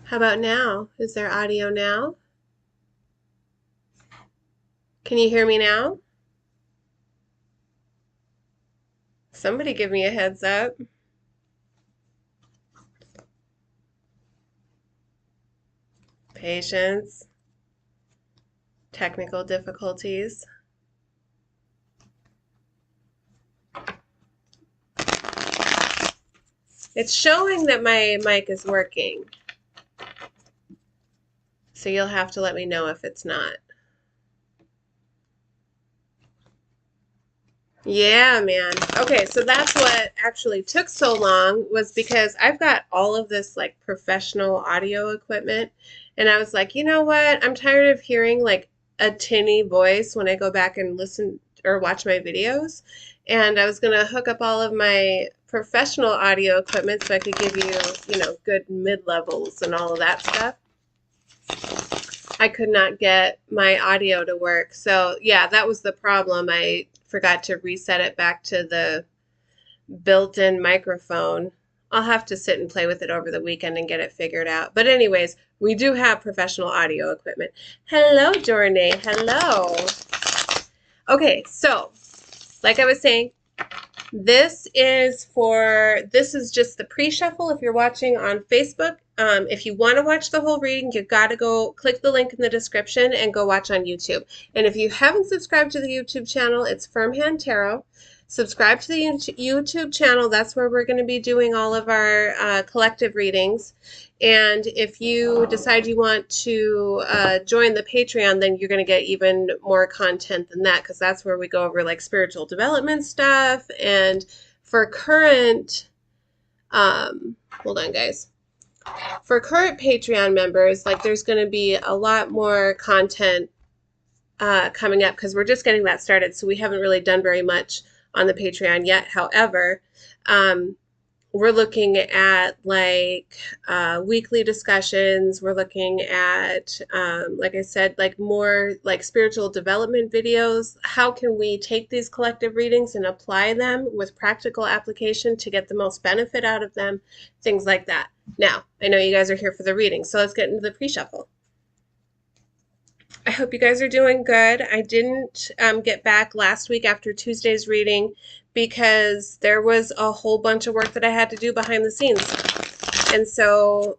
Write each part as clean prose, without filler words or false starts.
How about now? Is there audio now? Can you hear me now? Somebody give me a heads up. Patience. Technical difficulties. It's showing that my mic is working. So you'll have to let me know if it's not. Yeah, man. Okay, so that's what actually took so long was because I've got all of this like professional audio equipment, and I was like, you know what? I'm tired of hearing like a tinny voice when I go back and listen or watch my videos. And I was gonna hook up all of my professional audio equipment so I could give you, good mid-levels and all of that stuff. I could not get my audio to work. So yeah, that was the problem. I forgot to reset it back to the built-in microphone. I'll have to sit and play with it over the weekend and get it figured out. But anyways, we do have professional audio equipment. Hello, Jornay. Hello. Okay, so like I was saying, this is just the pre-shuffle if you're watching on Facebook. If you want to watch the whole reading, you got to go click the link in the description and go watch on YouTube. And if you haven't subscribed to the YouTube channel, it's Firm Hand Tarot. Subscribe to the YouTube channel. That's where we're going to be doing all of our collective readings. And if you decide you want to join the Patreon, then you're going to get even more content than that, because that's where we go over like spiritual development stuff. And for current, hold on, guys. For current Patreon members, like there's going to be a lot more content coming up because we're just getting that started. So we haven't really done very much on the Patreon yet. However, we're looking at like weekly discussions. We're looking at, like I said, like more like spiritual development videos. How can we take these collective readings and apply them with practical application to get the most benefit out of them? Things like that. Now, I know you guys are here for the reading, so let's get into the pre-shuffle. I hope you guys are doing good. I didn't get back last week after Tuesday's reading because there was a whole bunch of work that I had to do behind the scenes. And so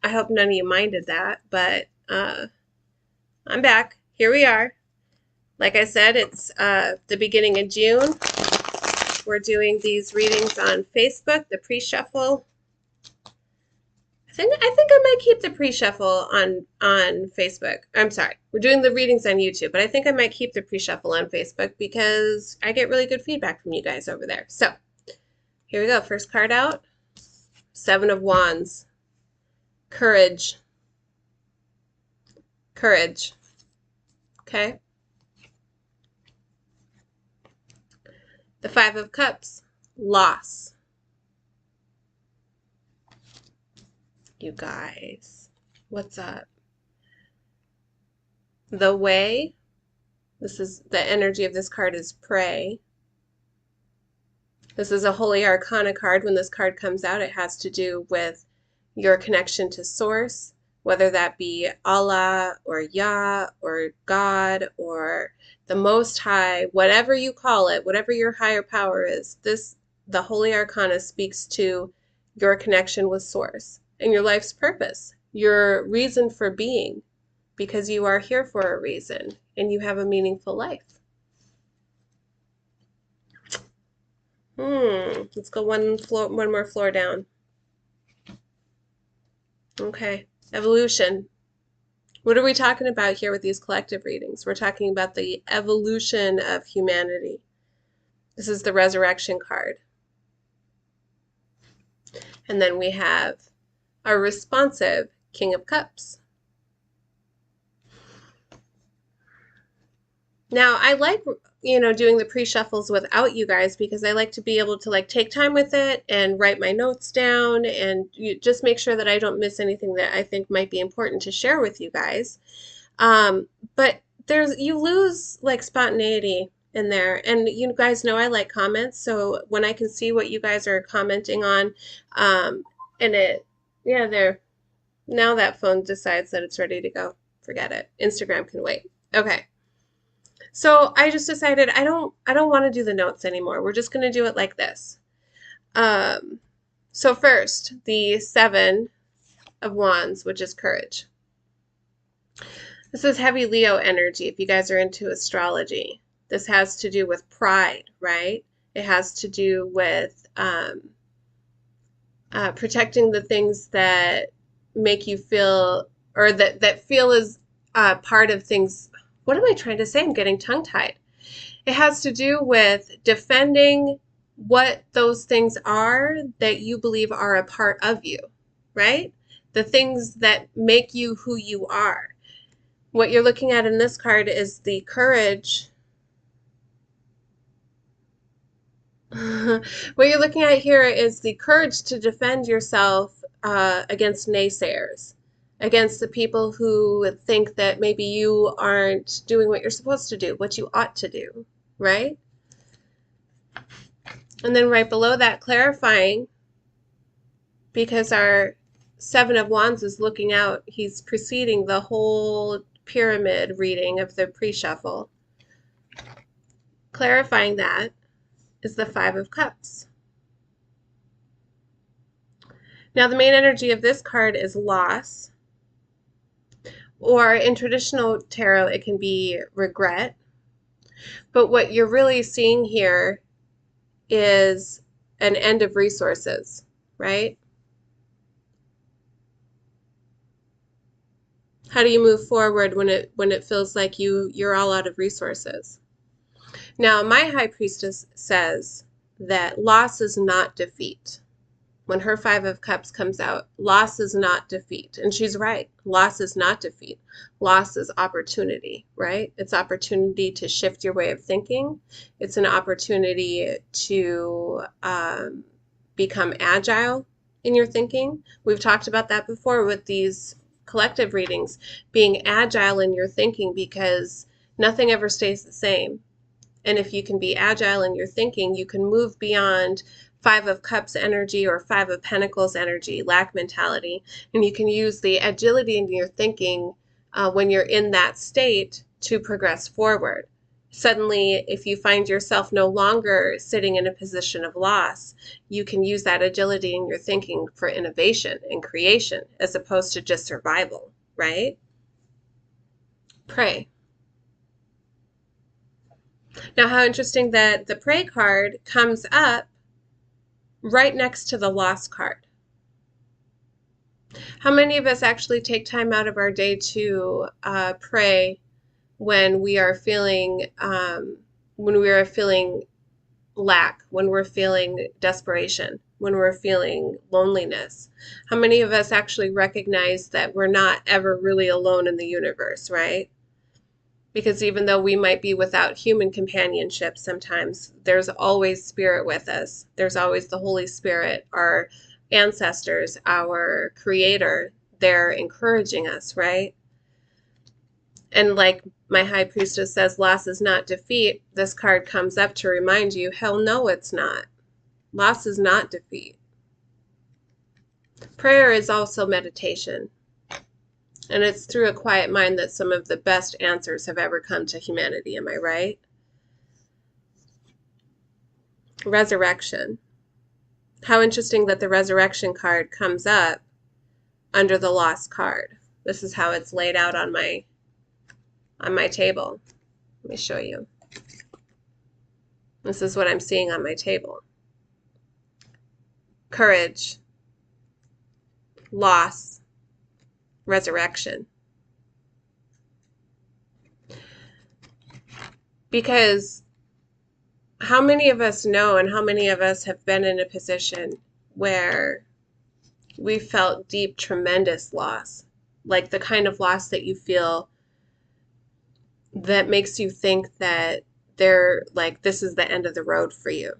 I hope none of you minded that, but I'm back. Here we are. Like I said, it's the beginning of June. We're doing these readings on Facebook, the pre-shuffle. I think I might keep the pre-shuffle on Facebook. I'm sorry. We're doing the readings on YouTube, but I think I might keep the pre-shuffle on Facebook because I get really good feedback from you guys over there. So here we go. First card out. Seven of Wands. Courage. Courage. Okay. The Five of Cups. Loss. You guys, what's up? The Way. This is the energy of this card is pray. This is a Holy Arcana card. When this card comes out, it has to do with your connection to Source, whether that be Allah or Yah or God or the Most High, whatever you call it, whatever your higher power is. The Holy Arcana speaks to your connection with Source and your life's purpose, your reason for being, because you are here for a reason and you have a meaningful life. Let's go one more floor down. Okay, evolution. What are we talking about here with these collective readings? We're talking about the evolution of humanity. This is the resurrection card. And then we have our responsive King of Cups. Now, I like, doing the pre-shuffles without you guys because I like to be able to like take time with it and write my notes down and just make sure that I don't miss anything that I think might be important to share with you guys. But you lose like spontaneity in there, and you guys know I like comments, so when I can see what you guys are commenting on, and yeah, there. Now that phone decides that it's ready to go. Forget it. Instagram can wait. Okay. So I just decided I don't want to do the notes anymore. We're just going to do it like this. Um, so first, the 7 of Wands, which is courage. This is heavy Leo energy if you guys are into astrology. This has to do with pride, right? It has to do with protecting the things that make you feel, or that feel as part of things. What am I trying to say? I'm getting tongue-tied. It has to do with defending what those things are that you believe are a part of you, right? The things that make you who you are. What you're looking at in this card is the courage. What you're looking at here is the courage to defend yourself against naysayers, against the people who think that maybe you aren't doing what you're supposed to do, what you ought to do, right? And then right below that, clarifying, because our 7 of Wands is looking out, he's preceding the whole pyramid reading of the pre-shuffle. Clarifying that is the 5 of Cups. Now, the main energy of this card is loss, or in traditional tarot, it can be regret. But what you're really seeing here is an end of resources, right? How do you move forward when it feels like you're all out of resources? Now, my high priestess says that loss is not defeat. When her 5 of Cups comes out, loss is not defeat. And she's right. Loss is not defeat. Loss is opportunity, right? It's opportunity to shift your way of thinking. It's an opportunity to become agile in your thinking. We've talked about that before with these collective readings, being agile in your thinking, because nothing ever stays the same. And if you can be agile in your thinking, you can move beyond 5 of Cups energy or 5 of Pentacles energy, lack mentality, and you can use the agility in your thinking when you're in that state to progress forward. Suddenly, if you find yourself no longer sitting in a position of loss, you can use that agility in your thinking for innovation and creation as opposed to just survival, right? Pray. Now, how interesting that the pray card comes up right next to the loss card. How many of us actually take time out of our day to pray when we are feeling lack, when we're feeling desperation, when we're feeling loneliness? How many of us actually recognize that we're not ever really alone in the universe, right? Because even though we might be without human companionship sometimes, there's always spirit with us. There's always the Holy Spirit, our ancestors, our creator. They're encouraging us, right? And like my high priestess says, loss is not defeat. This card comes up to remind you, hell no, it's not. Loss is not defeat. Prayer is also meditation. And it's through a quiet mind that some of the best answers have ever come to humanity. Am I right? Resurrection. How interesting that the resurrection card comes up under the lost card. This is how it's laid out on my table. Let me show you. This is what I'm seeing on my table. Courage, loss, resurrection. Because how many of us know, and how many of us have been in a position where we felt deep, tremendous loss, like the kind of loss that you feel that makes you think that this is the end of the road for you.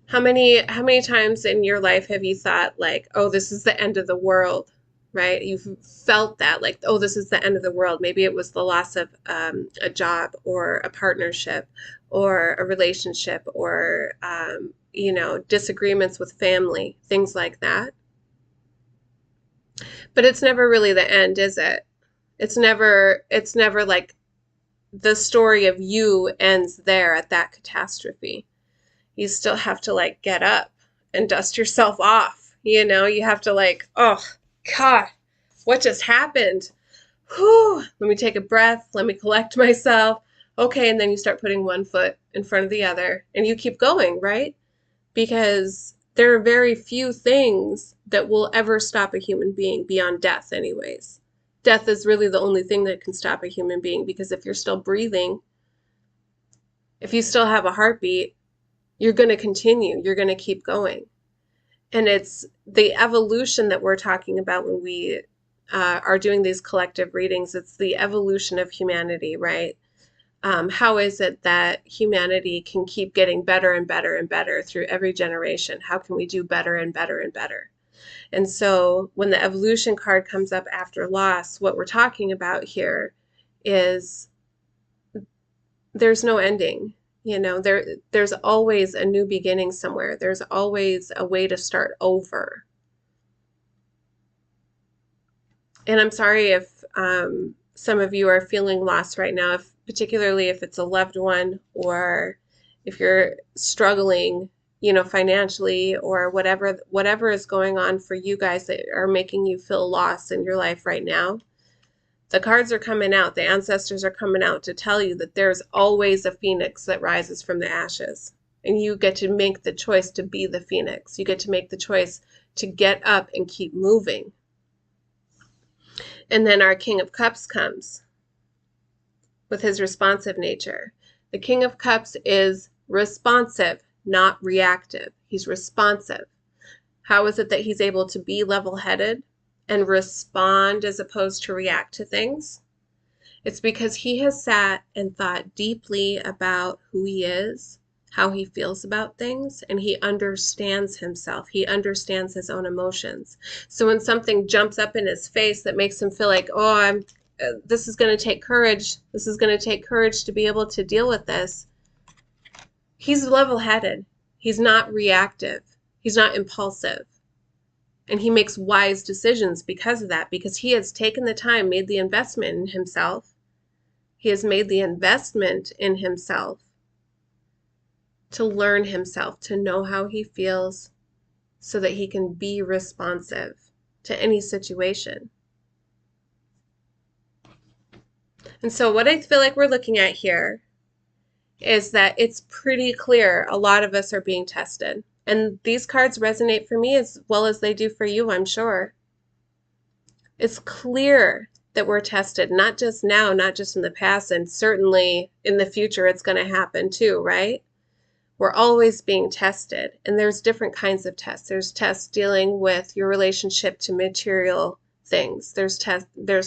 How many times in your life have you thought like, oh, this is the end of the world, right? You've felt that like, oh, this is the end of the world. Maybe it was the loss of a job or a partnership or a relationship or you know, disagreements with family, things like that. But it's never really the end, is it? It's never like the story of you ends there at that catastrophe. You still have to like get up and dust yourself off. You know, you have to like, oh God, what just happened? Whew, let me take a breath, let me collect myself. Okay, and then you start putting one foot in front of the other and you keep going, right? Because there are very few things that will ever stop a human being beyond death, anyways. Death is really the only thing that can stop a human being, because if you're still breathing, if you still have a heartbeat, you're going to continue, you're going to keep going. And it's the evolution that we're talking about when we are doing these collective readings. It's the evolution of humanity, right? How is it that humanity can keep getting better and better and better through every generation? How can we do better and better and better? And so when the evolution card comes up after loss, what we're talking about here is there's no ending. You know, there's always a new beginning somewhere. There's always a way to start over. And I'm sorry if some of you are feeling lost right now, particularly if it's a loved one, or if you're struggling, you know, financially, or whatever is going on for you guys that are making you feel lost in your life right now. The cards are coming out, the ancestors are coming out to tell you that there's always a phoenix that rises from the ashes. And you get to make the choice to be the phoenix. You get to make the choice to get up and keep moving. And then our King of Cups comes with his responsive nature. The King of Cups is responsive, not reactive. He's responsive. How is it that he's able to be level-headed and respond as opposed to react to things? It's because he has sat and thought deeply about who he is, how he feels about things, and he understands himself. He understands his own emotions. So when something jumps up in his face that makes him feel like, oh, this is going to take courage. This is going to take courage to be able to deal with this. He's level-headed. He's not reactive. He's not impulsive. And he makes wise decisions because of that, because he has taken the time, made the investment in himself. He has made the investment in himself to learn himself, to know how he feels, so that he can be responsive to any situation. And so what I feel like we're looking at here is that it's pretty clear a lot of us are being tested. And these cards resonate for me as well as they do for you, I'm sure. It's clear that we're tested, not just now, not just in the past, and certainly in the future it's going to happen too, right? We're always being tested, and there's different kinds of tests. There's tests dealing with your relationship to material things. There's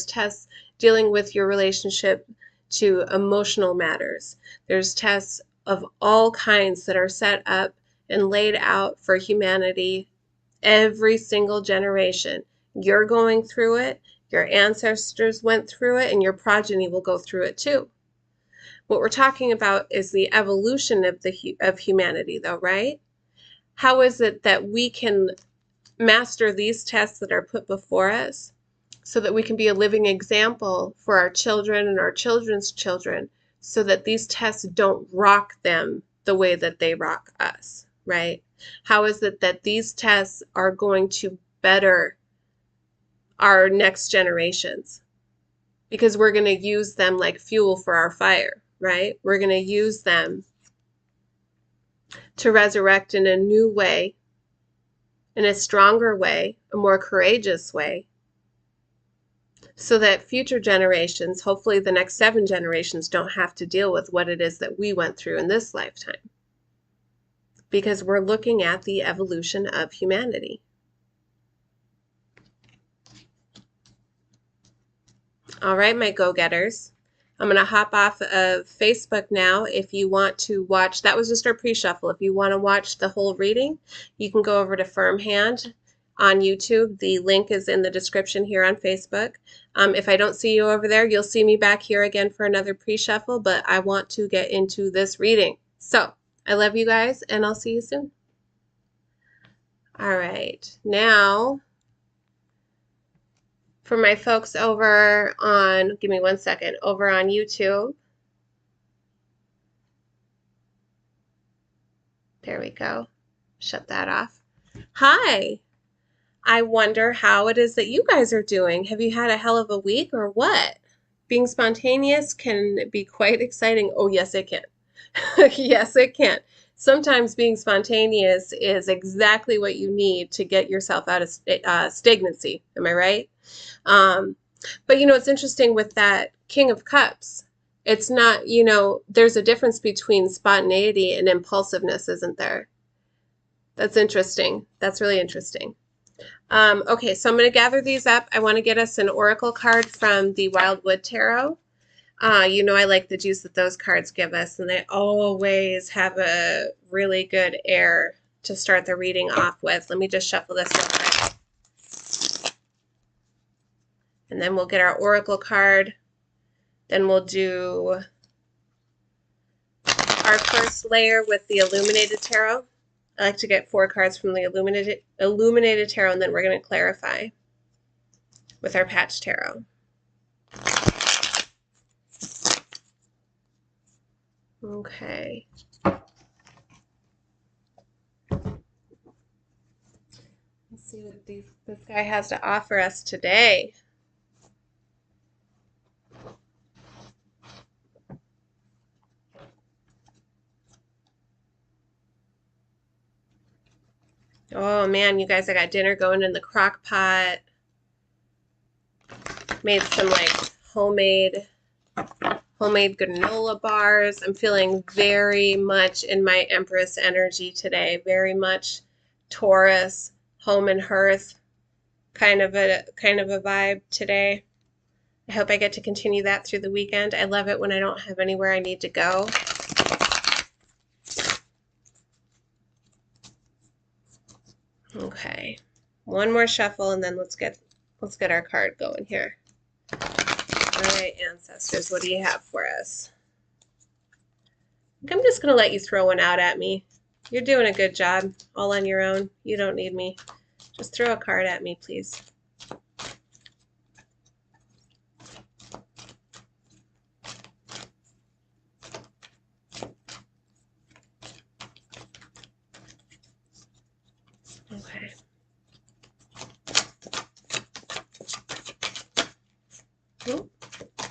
tests dealing with your relationship to emotional matters. There's tests of all kinds that are set up and laid out for humanity every single generation. You're going through it, your ancestors went through it, and your progeny will go through it too. What we're talking about is the evolution of humanity, though, right? How is it that we can master these tests that are put before us so that we can be a living example for our children and our children's children, so that these tests don't rock them the way that they rock us, right? How is it that these tests are going to better our next generations? Because we're going to use them like fuel for our fire, right? We're going to use them to resurrect in a new way, in a stronger way, a more courageous way, so that future generations, hopefully the next 7 generations, don't have to deal with what it is that we went through in this lifetime. Because we're looking at the evolution of humanity. All right, my go-getters. I'm going to hop off of Facebook now. If you want to watch, that was just our pre-shuffle. If you want to watch the whole reading, you can go over to Firm Hand on YouTube. The link is in the description here on Facebook. If I don't see you over there, you'll see me back here again for another pre-shuffle, but I want to get into this reading. So I love you guys, and I'll see you soon. All right, now for my folks over on, give me 1 second, over on YouTube. There we go. Shut that off. Hi. I wonder how it is that you guys are doing. Have you had a hell of a week or what? Being spontaneous can be quite exciting. Oh, yes, it can. Yes, it can. Sometimes being spontaneous is exactly what you need to get yourself out of stagnancy. Am I right? Um, but it's interesting with that King of Cups. It's not, there's a difference between spontaneity and impulsiveness, isn't there? That's interesting. That's really interesting. Okay, so I'm going to gather these up. I want to get us an oracle card from the Wildwood Tarot. I like the juice that those cards give us, and they always have a really good air to start the reading off with. Let me just shuffle this real quick. And then we'll get our oracle card. Then we'll do our first layer with the Illuminated Tarot. I like to get 4 cards from the Illuminated Tarot, and then we're going to clarify with our Patch Tarot. Okay. Let's see what this guy has to offer us today. Oh man, you guys, I got dinner going in the crock pot. Made some like homemade granola bars. I'm feeling very much in my Empress energy today. Very much Taurus, home and hearth kind of a vibe today. I hope I get to continue that through the weekend. I love it when I don't have anywhere I need to go. Okay, one more shuffle and then let's get our card going here. All right, ancestors, what do you have for us? I'm just going to let you throw one out at me. You're doing a good job all on your own. You don't need me. Just throw a card at me, please. Okay. Ooh,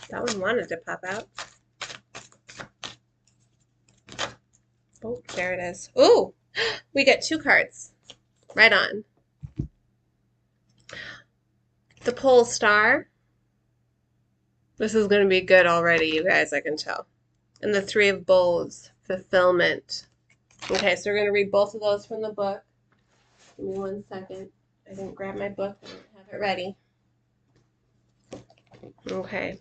that one wanted to pop out. Oh, there it is. Ooh, we get 2 cards. Right on. The Pole Star. This is going to be good already, you guys, I can tell. And the 3 of Bowls, Fulfillment. Okay, so we're going to read both of those from the book. Give me 1 second. I didn't grab my book. I didn't have it ready. Okay.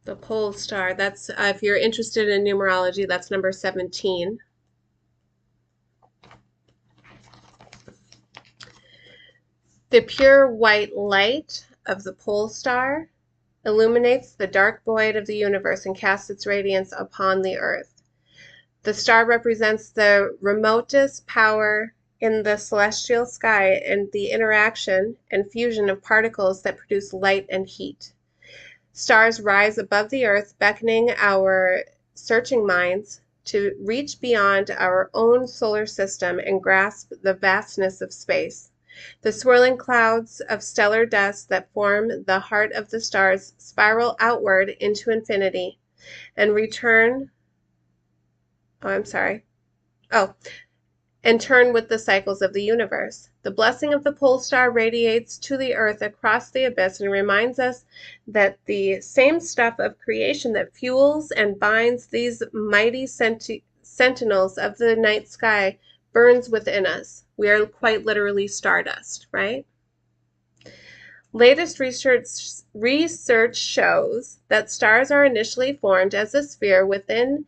The Pole Star. That's, if you're interested in numerology, that's number 17. The pure white light of the Pole Star illuminates the dark void of the universe and casts its radiance upon the earth. The star represents the remotest power in the celestial sky and the interaction and fusion of particles that produce light and heat. Stars rise above the earth, beckoning our searching minds to reach beyond our own solar system and grasp the vastness of space. The swirling clouds of stellar dust that form the heart of the stars spiral outward into infinity and return, and turn with the cycles of the universe. The blessing of the pole star radiates to the earth across the abyss and reminds us that the same stuff of creation that fuels and binds these mighty sentinels of the night sky burns within us. We are quite literally stardust, right? Latest research shows that stars are initially formed as a sphere within,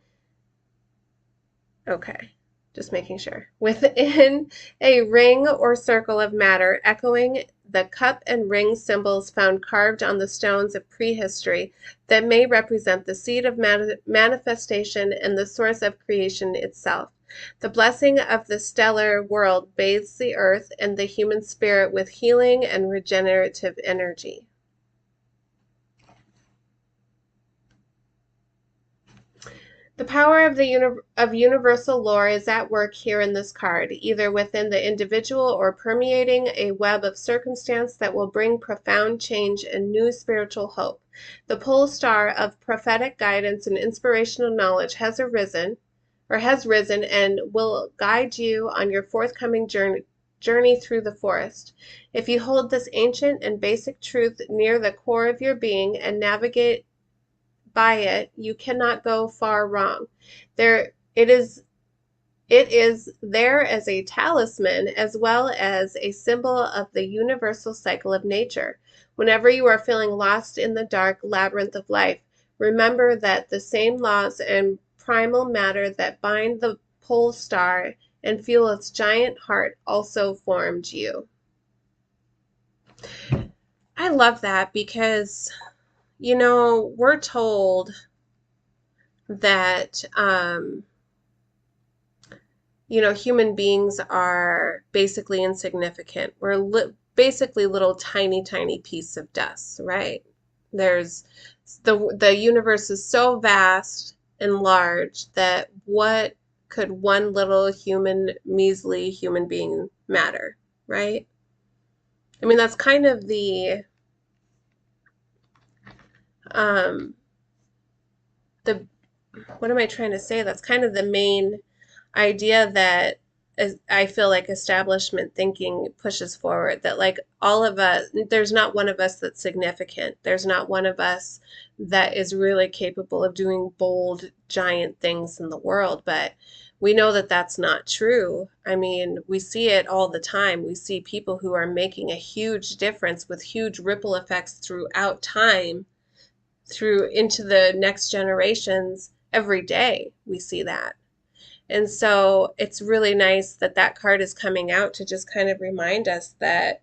just making sure, within a ring or circle of matter, echoing the cup and ring symbols found carved on the stones of prehistory that may represent the seed of manifestation and the source of creation itself. The blessing of the stellar world bathes the earth and the human spirit with healing and regenerative energy. The power of of universal lore is at work here in this card, either within the individual or permeating a web of circumstance that will bring profound change and new spiritual hope. The pole star of prophetic guidance and inspirational knowledge has risen and will guide you on your forthcoming journey through the forest. If you hold this ancient and basic truth near the core of your being and navigate by it, you cannot go far wrong. There it is there as a talisman as well as a symbol of the universal cycle of nature. Whenever you are feeling lost in the dark labyrinth of life, remember that the same laws and primal matter that bind the pole star and fuel its giant heart also formed you. I love that because, we're told that human beings are basically insignificant. We're basically little tiny piece of dust, right? There's the universe is so vast and large that what could one little measly human being matter, right? I mean, that's kind of the what am I trying to say? That's kind of the main idea that I feel like establishment thinking pushes forward, that like all of us, there's not one of us that's significant. There's not one of us that is really capable of doing bold, giant things in the world. But we know that that's not true. I mean, we see it all the time. We see people who are making a huge difference with huge ripple effects throughout time, through into the next generations. Every day we see that. And so it's really nice that that card is coming out to just kind of remind us that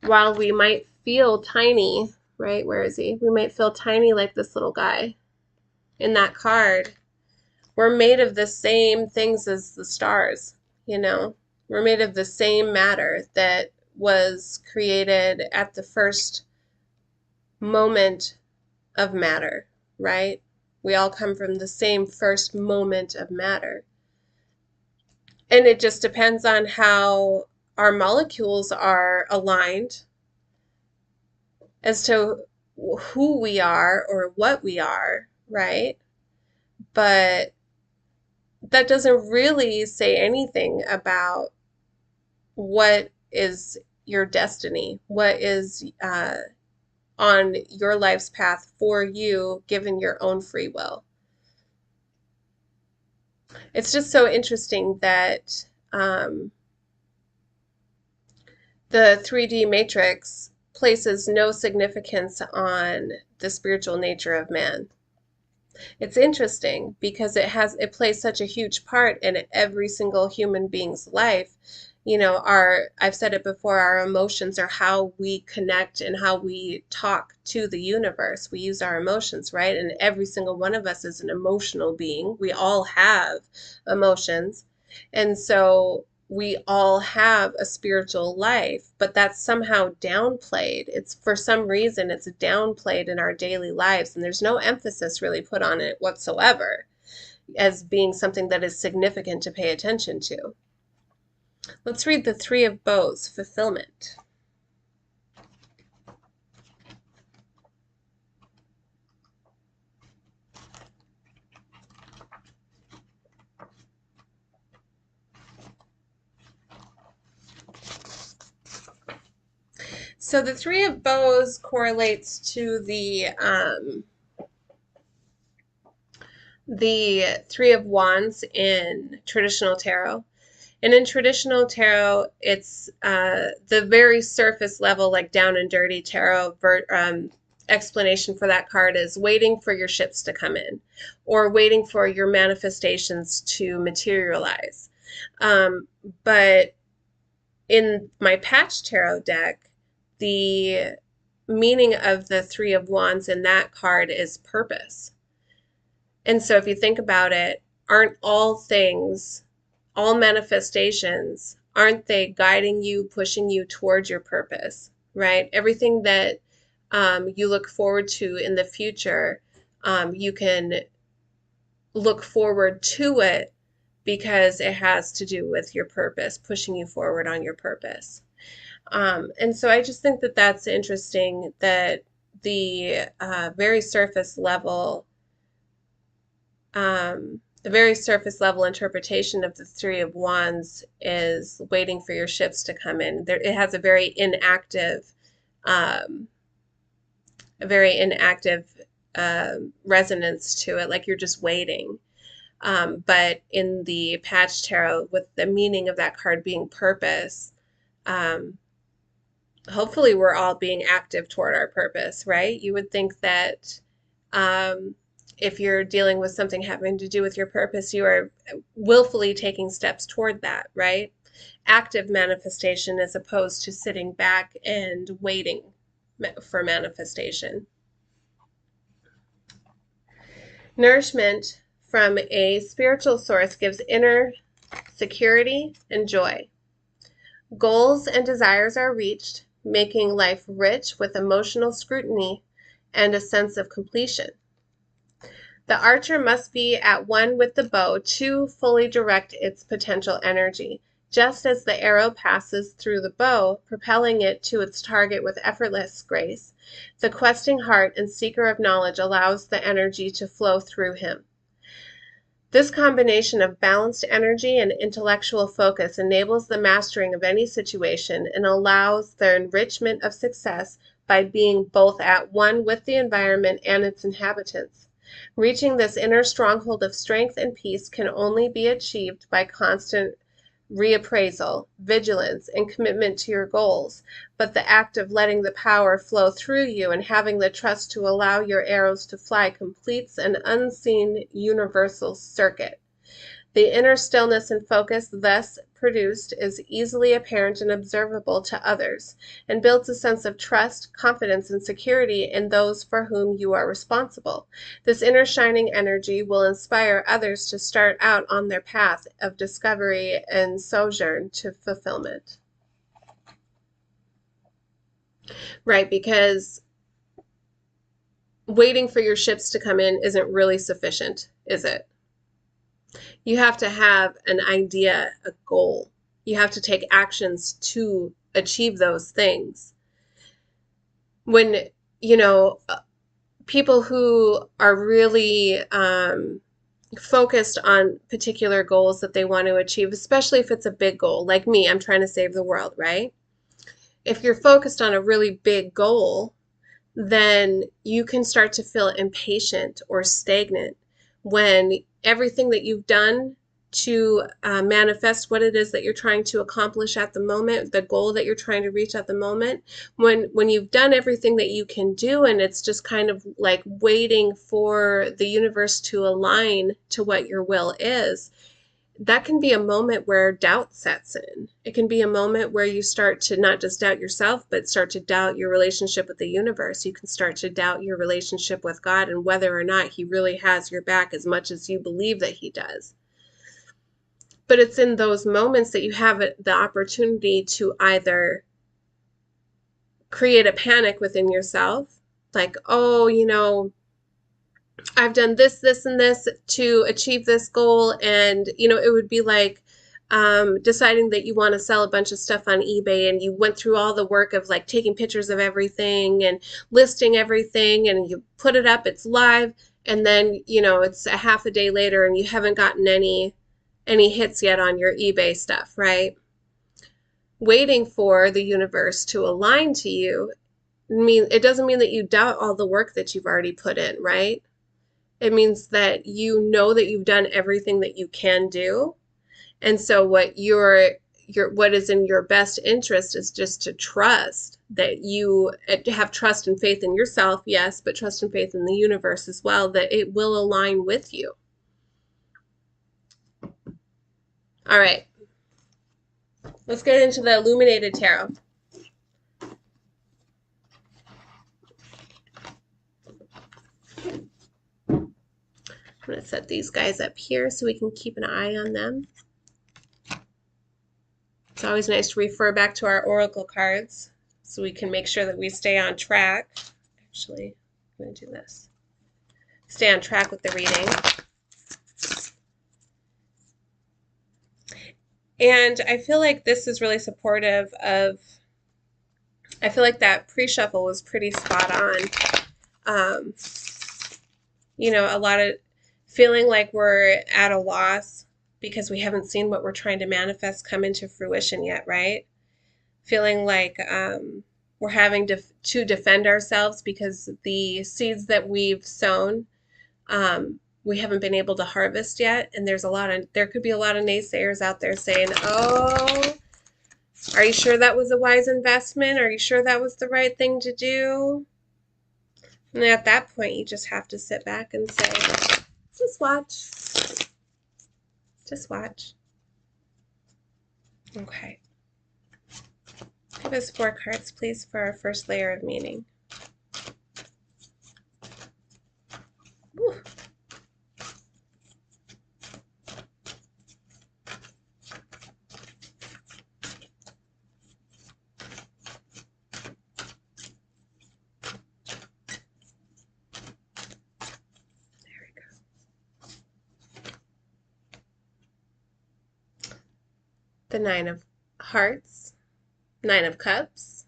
while we might feel tiny, right? Where is he? We might feel tiny like this little guy in that card. We're made of the same things as the stars, you know? We're made of the same matter that was created at the first moment of matter, right? We all come from the same first moment of matter. And it just depends on how our molecules are aligned as to who we are or what we are, right? But that doesn't really say anything about what is your destiny, what is on your life's path for you, given your own free will. It's just so interesting that the 3D matrix places no significance on the spiritual nature of man. It's interesting because it plays such a huge part in every single human being's life. I've said it before, our emotions are how we connect and how we talk to the universe. We use our emotions, right? And every single one of us is an emotional being. We all have emotions. And so we all have a spiritual life, but that's somehow downplayed. It's for some reason it's downplayed in our daily lives, and there's no emphasis really put on it whatsoever as being something that is significant to pay attention to. Let's read the Three of Bows, fulfillment. So the Three of Bows correlates to the Three of Wands in traditional tarot. And in traditional tarot, it's the very surface level, like down and dirty tarot explanation for that card is waiting for your ships to come in or waiting for your manifestations to materialize. But in my patch tarot deck, the meaning of the Three of Wands in that card is purpose. And so if you think about it, aren't all things, all manifestations, aren't they guiding you, pushing you towards your purpose, right? Everything that you look forward to in the future, you can look forward to it because it has to do with your purpose, pushing you forward on your purpose. And so I just think that that's interesting that the very surface level, the very surface level interpretation of the Three of Wands is waiting for your ships to come in. There, it has um, a very inactive resonance to it, like you're just waiting. But in the Patch Tarot, with the meaning of that card being purpose, um, hopefully we're all being active toward our purpose, right? You would think that um, if you're dealing with something having to do with your purpose, you are willfully taking steps toward that, right? Active manifestation as opposed to sitting back and waiting for manifestation. Nourishment from a spiritual source gives inner security and joy. Goals and desires are reached, making life rich with emotional scrutiny and a sense of completion. The archer must be at one with the bow to fully direct its potential energy. Just as the arrow passes through the bow, propelling it to its target with effortless grace, the questing heart and seeker of knowledge allows the energy to flow through him. This combination of balanced energy and intellectual focus enables the mastering of any situation and allows the enrichment of success by being both at one with the environment and its inhabitants. Reaching this inner stronghold of strength and peace can only be achieved by constant reappraisal, vigilance, and commitment to your goals, but the act of letting the power flow through you and having the trust to allow your arrows to fly completes an unseen universal circuit. The inner stillness and focus thus produced is easily apparent and observable to others, and builds a sense of trust, confidence, and security in those for whom you are responsible. This inner shining energy will inspire others to start out on their path of discovery and sojourn to fulfillment. Right, because waiting for your ships to come in isn't really sufficient, is it? You have to have an idea, a goal. You have to take actions to achieve those things. When, you know, people who are really focused on particular goals that they want to achieve, especially if it's a big goal, like me, I'm trying to save the world, right? If you're focused on a really big goal, then you can start to feel impatient or stagnant when everything that you've done to manifest what it is that you're trying to accomplish at the moment, the goal that you're trying to reach at the moment, when you've done everything that you can do and it's just kind of like waiting for the universe to align to what your will is, that can be a moment where doubt sets in. It can be a moment where you start to not just doubt yourself, but start to doubt your relationship with the universe. You can start to doubt your relationship with God and whether or not He really has your back as much as you believe that He does. But it's in those moments that you have the opportunity to either create a panic within yourself, like, oh, you know, I've done this, this, and this to achieve this goal. And, you know, it would be like deciding that you want to sell a bunch of stuff on eBay and you went through all the work of like taking pictures of everything and listing everything and you put it up, it's live. And then, you know, it's a half a day later and you haven't gotten any hits yet on your eBay stuff, right? Waiting for the universe to align to you, it doesn't mean that you doubt all the work that you've already put in, right? It means that you know that you've done everything that you can do. And so what what is in your best interest is just to trust that you have trust and faith in yourself, yes, but trust and faith in the universe as well, that it will align with you. All right. Let's get into the Illuminated Tarot. going to set these guys up here so we can keep an eye on them. It's always nice to refer back to our oracle cards so we can make sure that we stay on track. Actually, I'm going to do this. Stay on track with the reading. And I feel like this is really supportive of, I feel like that pre-shuffle was pretty spot on. You know, a lot of feeling like we're at a loss because we haven't seen what we're trying to manifest come into fruition yet, right? Feeling like we're having to defend ourselves because the seeds that we've sown, we haven't been able to harvest yet. And there could be a lot of naysayers out there saying, oh, are you sure that was a wise investment? Are you sure that was the right thing to do? And at that point, you just have to sit back and say, just watch. Just watch. Okay. Give us 4 cards, please, for our first layer of meaning. Whew. The 9 of Hearts, 9 of Cups.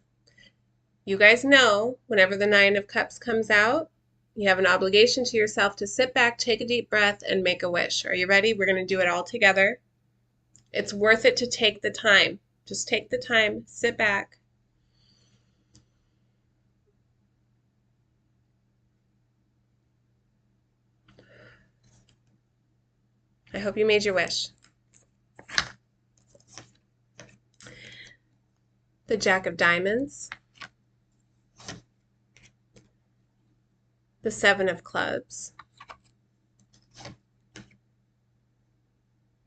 You guys know whenever the 9 of Cups comes out, you have an obligation to yourself to sit back, take a deep breath, and make a wish. Are you ready? We're going to do it all together. It's worth it to take the time. Just take the time, sit back. I hope you made your wish. The Jack of Diamonds, the 7 of Clubs,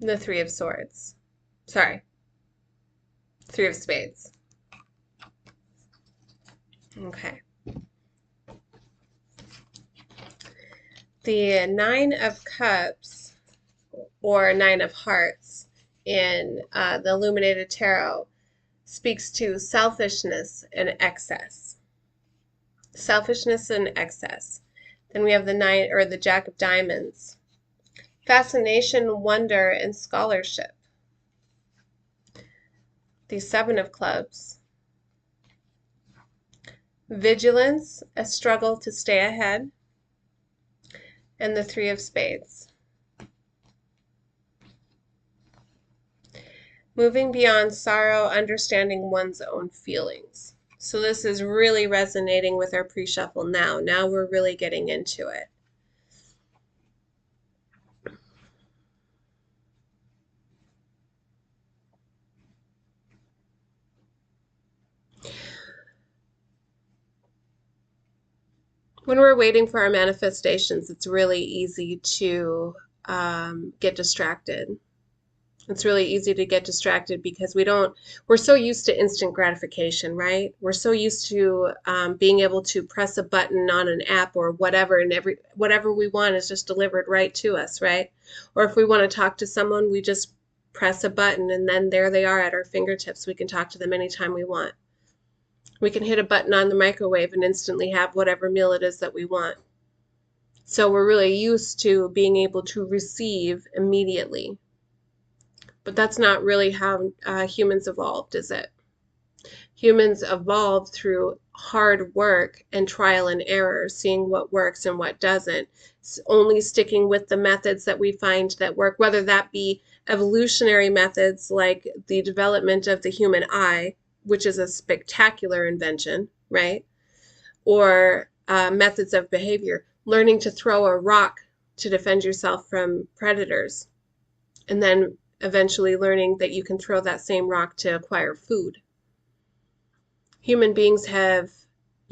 the 3 of Swords. Sorry, 3 of Spades. Okay. The 9 of Cups, or 9 of Hearts, in the Illuminated Tarot speaks to selfishness and excess. Selfishness and excess. Then we have the 9, or the Jack of Diamonds. Fascination, wonder, and scholarship. The 7 of Clubs. Vigilance, a struggle to stay ahead. And the 3 of Spades. Moving beyond sorrow, understanding one's own feelings. So this is really resonating with our pre-shuffle now. Now we're really getting into it. When we're waiting for our manifestations, it's really easy to get distracted. It's really easy to get distracted because we're so used to instant gratification, right? We're so used to being able to press a button on an app or whatever, and whatever we want is just delivered right to us, right? Or if we want to talk to someone, we just press a button and then there they are at our fingertips. We can talk to them anytime we want. We can hit a button on the microwave and instantly have whatever meal it is that we want. So we're really used to being able to receive immediately. But that's not really how humans evolved, is it? Humans evolved through hard work and trial and error, seeing what works and what doesn't, only sticking with the methods that we find that work, whether that be evolutionary methods like the development of the human eye, which is a spectacular invention, right? Or methods of behavior, learning to throw a rock to defend yourself from predators, and then eventually learning that you can throw that same rock to acquire food. Human beings have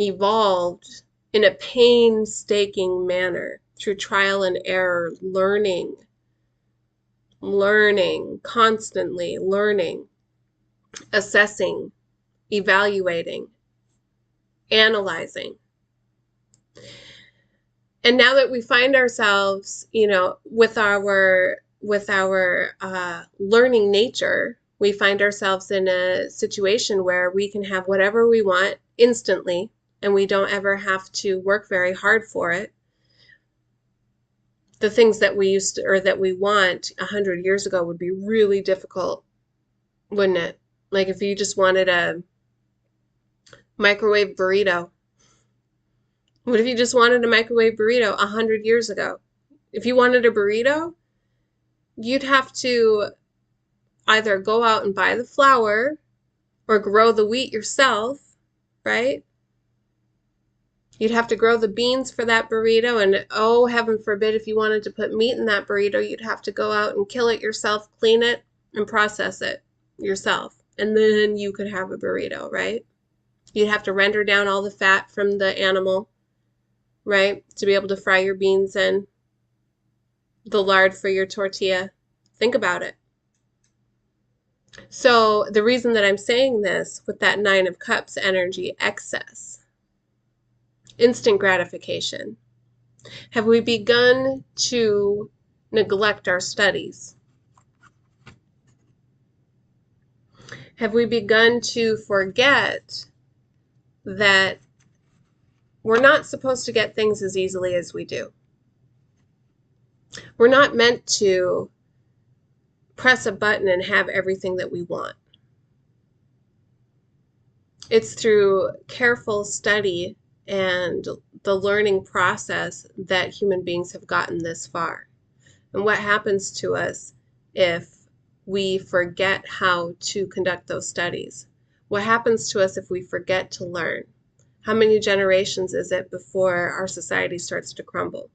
evolved in a painstaking manner through trial and error, learning, constantly learning, assessing, evaluating, analyzing. And now that we find ourselves, with our learning nature, we find ourselves in a situation where we can have whatever we want instantly, and we don't ever have to work very hard for it. The things that we used to, or that we want 100 years ago would be really difficult, wouldn't it? Like if you just wanted a microwave burrito. What if you just wanted a microwave burrito 100 years ago? If you wanted a burrito, you'd have to either go out and buy the flour or grow the wheat yourself, right? You'd have to grow the beans for that burrito, and oh, heaven forbid, if you wanted to put meat in that burrito, you'd have to go out and kill it yourself, clean it, and process it yourself. And then you could have a burrito, right? You'd have to render down all the fat from the animal, right? To be able to fry your beans in, the lard for your tortilla. Think about it. So the reason that I'm saying this with that Nine of Cups energy, excess, instant gratification. Have we begun to neglect our studies? Have we begun to forget that we're not supposed to get things as easily as we do? We're not meant to press a button and have everything that we want. It's through careful study and the learning process that human beings have gotten this far. And what happens to us if we forget how to conduct those studies? What happens to us if we forget to learn? How many generations is it before our society starts to crumble?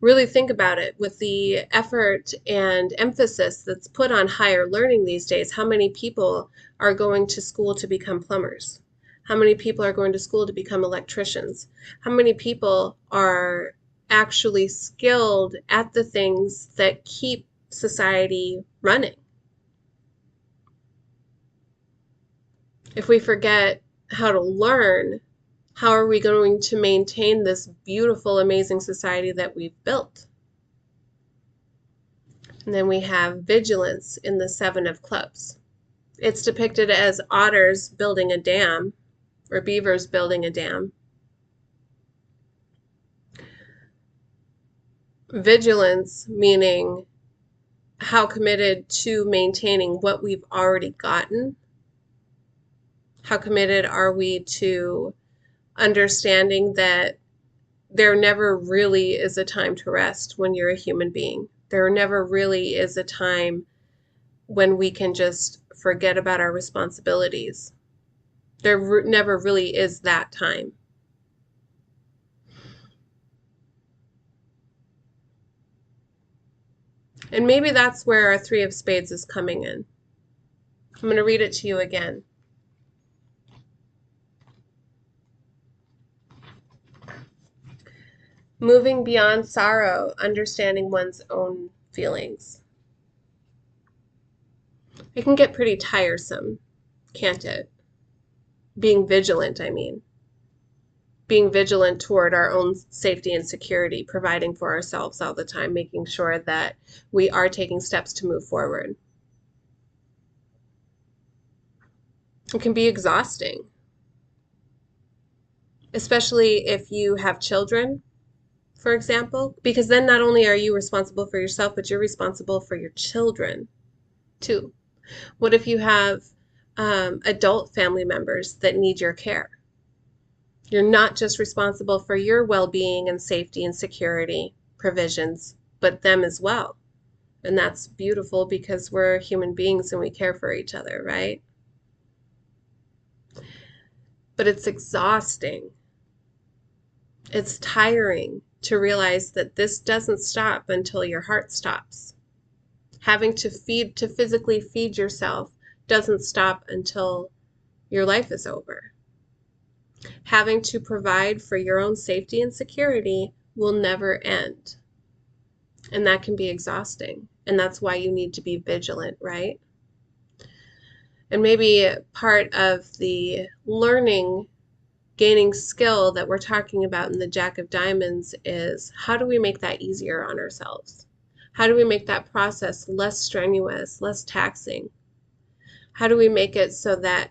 Really think about it. With the effort and emphasis that's put on higher learning these days, how many people are going to school to become plumbers? How many people are going to school to become electricians? How many people are actually skilled at the things that keep society running? If we forget how to learn, how are we going to maintain this beautiful, amazing society that we've built? And then we have vigilance in the Seven of Clubs. It's depicted as otters building a dam, or beavers building a dam. Vigilance meaning how committed to maintaining what we've already gotten. How committed are we to understanding that there never really is a time to rest when you're a human being? There never really is a time when we can just forget about our responsibilities. There never really is that time. And maybe that's where our Three of Spades is coming in. I'm going to read it to you again. Moving beyond sorrow, understanding one's own feelings. It can get pretty tiresome, can't it? Being vigilant, I mean. Being vigilant toward our own safety and security, providing for ourselves all the time, making sure that we are taking steps to move forward. It can be exhausting, especially if you have children, for example, because then not only are you responsible for yourself, but you're responsible for your children too. What if you have adult family members that need your care? You're not just responsible for your well-being and safety and security provisions, but them as well. And that's beautiful because we're human beings and we care for each other, right? But it's exhausting. It's tiring to realize that this doesn't stop until your heart stops. Having to physically feed yourself doesn't stop until your life is over. Having to provide for your own safety and security will never end. And that can be exhausting. And that's why you need to be vigilant, right? And maybe part of the learning gaining skill that we're talking about in the Jack of Diamonds is how do we make that easier on ourselves? How do we make that process less strenuous, less taxing? How do we make it so that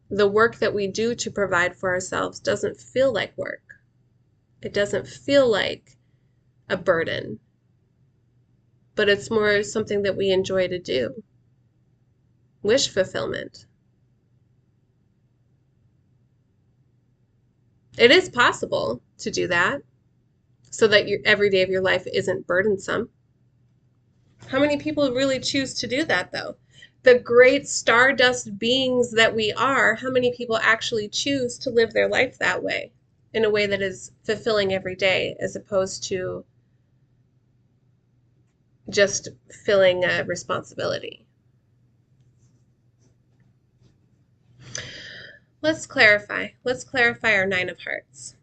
the work that we do to provide for ourselves doesn't feel like work? It doesn't feel like a burden, but it's more something that we enjoy to do. Wish fulfillment. It is possible to do that so that your every day of your life isn't burdensome. How many people really choose to do that, though? The great stardust beings that we are, how many people actually choose to live their life that way, in a way that is fulfilling every day, as opposed to just filling a responsibility? Let's clarify. Let's clarify our Nine of Hearts.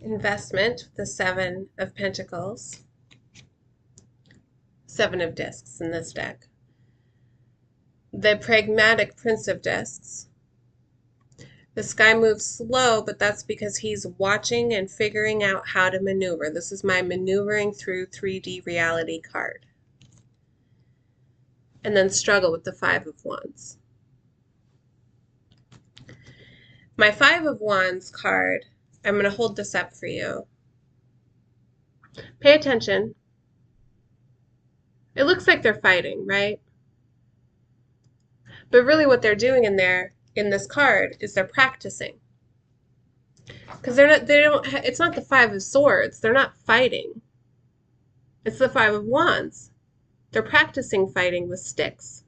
Investment, the Seven of Pentacles. Seven of Discs in this deck. The pragmatic Prince of Discs. This guy moves slow, but that's because he's watching and figuring out how to maneuver. This is my maneuvering through 3D reality card. And then struggle with the Five of Wands. My Five of Wands card, I'm going to hold this up for you. Pay attention. It looks like they're fighting, right? But really what they're doing in this card is they're practicing. Because it's not the Five of Swords. They're not fighting. It's the Five of Wands. They're practicing fighting with sticks.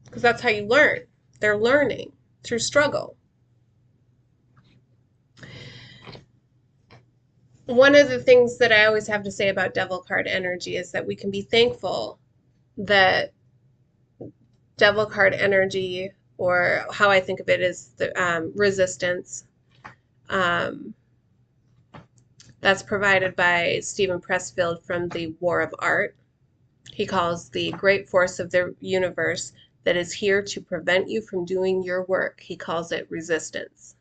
Because that's how you learn. They're learning through struggle. One of the things that I always have to say about devil card energy is that we can be thankful that devil card energy, or how I think of it, is the resistance. That's provided by Stephen Pressfield from the War of Art. He calls the great force of the universe that is here to prevent you from doing your work. He calls it resistance.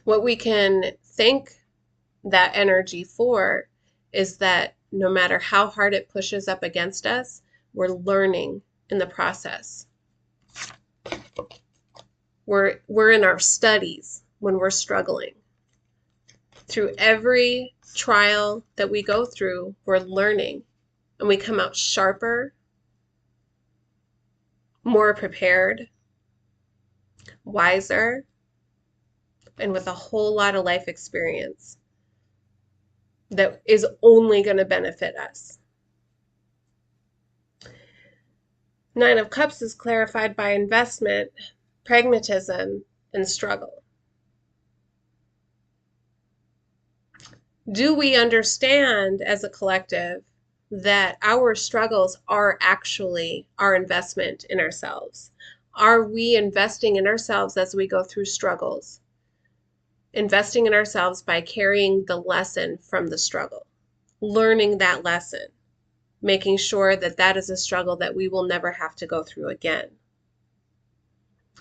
What we can thank that energy for is that no matter how hard it pushes up against us, we're learning in the process. We're in our studies when we're struggling. Through every trial that we go through, we're learning, and we come out sharper, more prepared, wiser, and with a whole lot of life experience that is only going to benefit us. Nine of Cups is clarified by investment, pragmatism, and struggle. Do we understand as a collective that our struggles are actually our investment in ourselves? Are we investing in ourselves as we go through struggles? Investing in ourselves by carrying the lesson from the struggle, learning that lesson, making sure that that is a struggle that we will never have to go through again.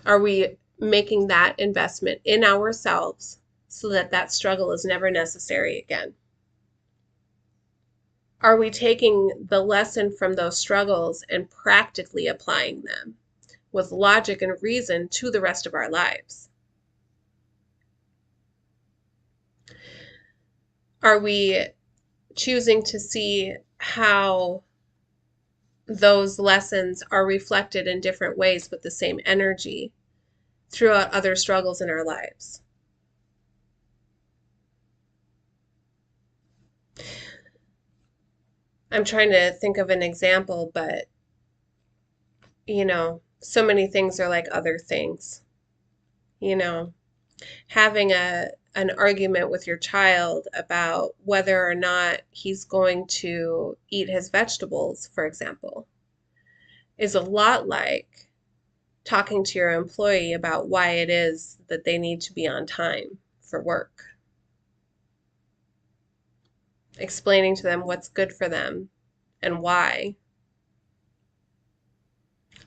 Are we making that investment in ourselves so that that struggle is never necessary again? Are we taking the lesson from those struggles and practically applying them with logic and reason to the rest of our lives? Are we choosing to see how those lessons are reflected in different ways with the same energy throughout other struggles in our lives? I'm trying to think of an example, but so many things are like other things. having an argument with your child about whether or not he's going to eat his vegetables, for example, is a lot like talking to your employee about why it is that they need to be on time for work, explaining to them what's good for them and why.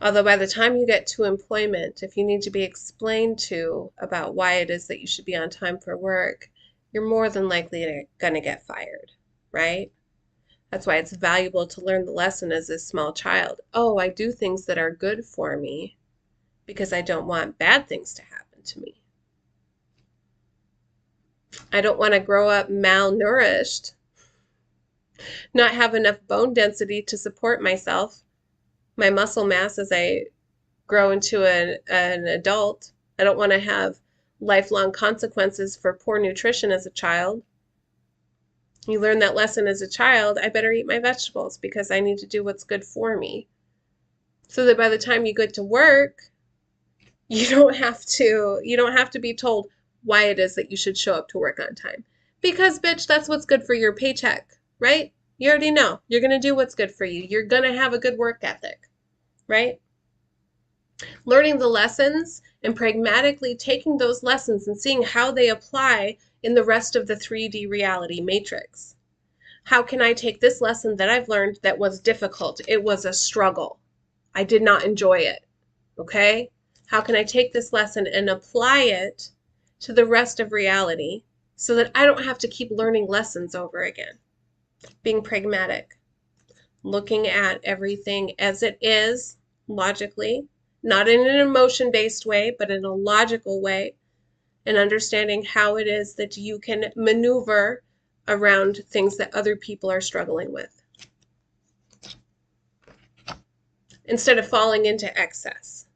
Although by the time you get to employment, if you need to be explained to about why it is that you should be on time for work, you're more than likely going to get fired, right? That's why it's valuable to learn the lesson as a small child. Oh, I do things that are good for me because I don't want bad things to happen to me. I don't want to grow up malnourished, not have enough bone density to support myself, my muscle mass as I grow into an adult. I don't want to have lifelong consequences for poor nutrition as a child. You learn that lesson as a child, I better eat my vegetables because I need to do what's good for me. So that by the time you get to work, you don't have to be told why it is that you should show up to work on time. Because bitch, that's what's good for your paycheck, right? You already know. You're going to do what's good for you. You're going to have a good work ethic, right? Learning the lessons and pragmatically taking those lessons and seeing how they apply in the rest of the 3D reality matrix. How can I take this lesson that I've learned that was difficult? It was a struggle. I did not enjoy it. Okay? How can I take this lesson and apply it to the rest of reality so that I don't have to keep learning lessons over again? Being pragmatic, looking at everything as it is logically, not in an emotion-based way, but in a logical way, and understanding how it is that you can maneuver around things that other people are struggling with, instead of falling into excess.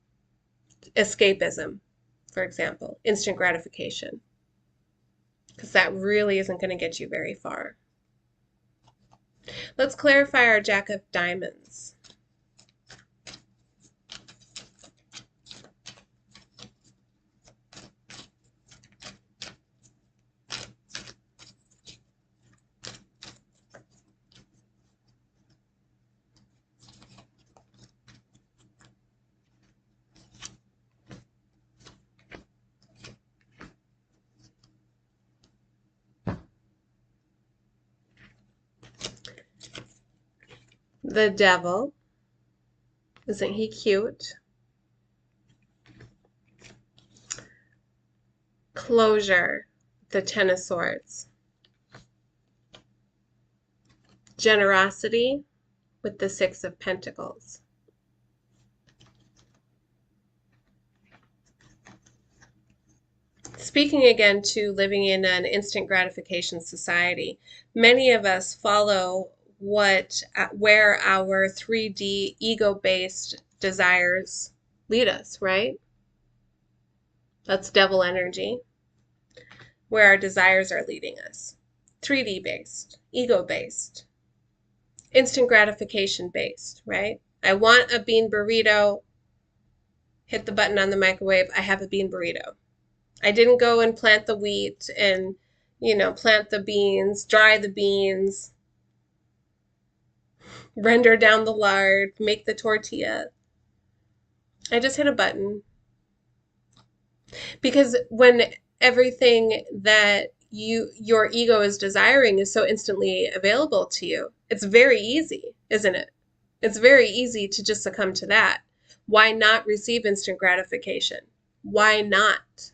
Escapism, for example, instant gratification, because that really isn't going to get you very far. Let's clarify our Jack of Diamonds. The Devil. Isn't he cute? Closure, the Ten of Swords. Generosity with the Six of Pentacles. Speaking again to living in an instant gratification society, many of us follow where our 3D ego-based desires lead us, right? That's devil energy, where our desires are leading us. 3D based, ego based, instant gratification based, right? I want a bean burrito. Hit the button on the microwave. I have a bean burrito. I didn't go and plant the wheat and, plant the beans, dry the beans, render down the lard, make the tortilla. I just hit a button. Because when everything that your ego is desiring is so instantly available to you, it's very easy, isn't it? It's very easy to just succumb to that. Why not receive instant gratification? Why not?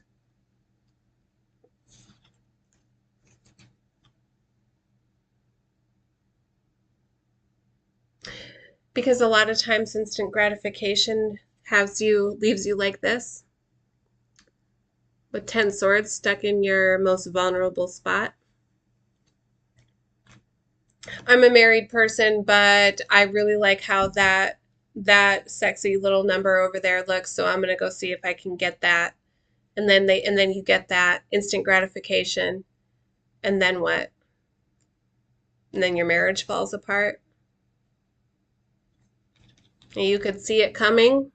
Because a lot of times instant gratification leaves you like this, with 10 swords stuck in your most vulnerable spot. I'm a married person, but I really like how that sexy little number over there looks, so I'm gonna go see if I can get that. And then you get that instant gratification, and then what? And then your marriage falls apart. And you could see it coming.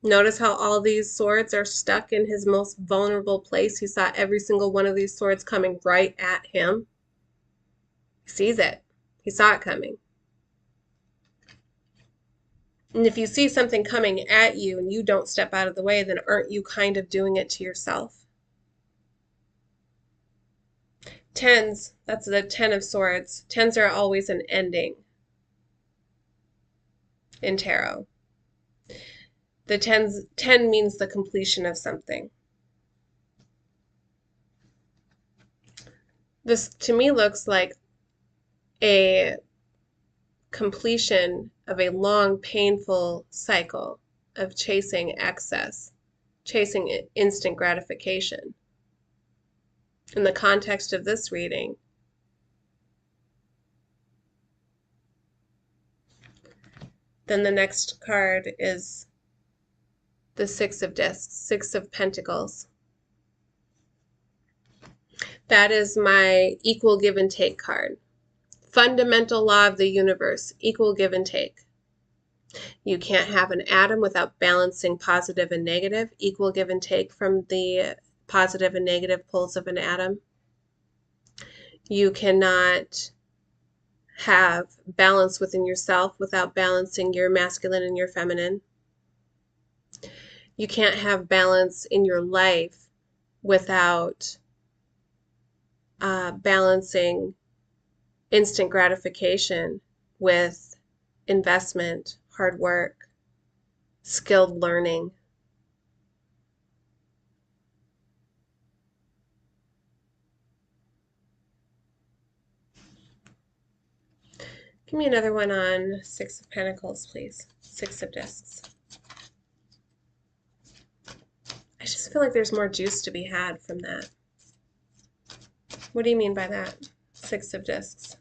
Notice how all these swords are stuck in his most vulnerable place. He saw every single one of these swords coming right at him. He sees it. He saw it coming. And if you see something coming at you and you don't step out of the way, then aren't you kind of doing it to yourself? Tens, that's the 10 of swords. Tens are always an ending in tarot. The 10 means the completion of something. This to me looks like a completion of a long, painful cycle of chasing excess, chasing instant gratification. In the context of this reading, then the next card is the Six of Discs, Six of Pentacles. That is my equal give and take card. Fundamental law of the universe, equal give and take. You can't have an atom without balancing positive and negative, equal give and take from the positive and negative poles of an atom. You cannot have balance within yourself without balancing your masculine and your feminine. You can't have balance in your life without balancing instant gratification with investment, hard work, skilled learning. Give me another one on Six of Pentacles, please. Six of Discs. I just feel like there's more juice to be had from that. What do you mean by that? Six of Discs.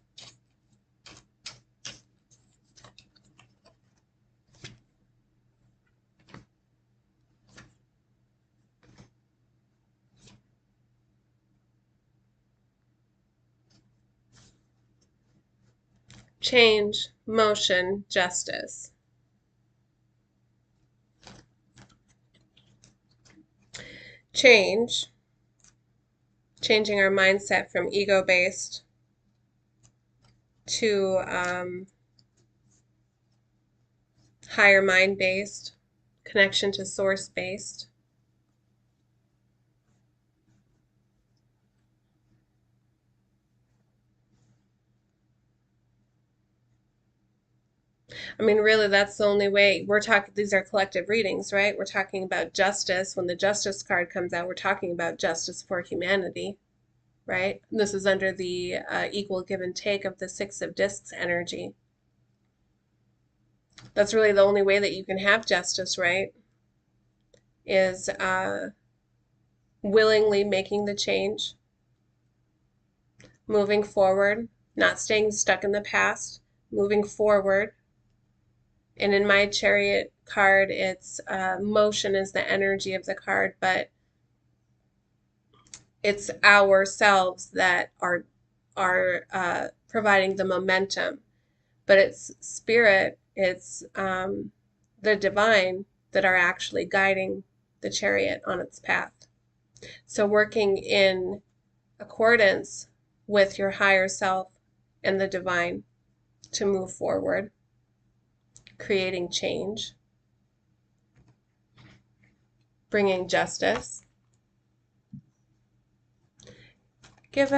Change, motion, justice. Change, changing our mindset from ego-based to higher mind-based, connection to source-based. I mean, really, that's the only way. We're talking, these are collective readings, right? We're talking about justice. When the justice card comes out, we're talking about justice for humanity, right? This is under the equal give and take of the Six of Discs energy. That's really the only way that you can have justice, right? Is willingly making the change, moving forward, not staying stuck in the past, moving forward. And in my Chariot card, it's motion is the energy of the card, but it's ourselves that are providing the momentum. But it's spirit, it's the divine that are actually guiding the chariot on its path. So working in accordance with your higher self and the divine to move forward, creating change, bringing justice. Give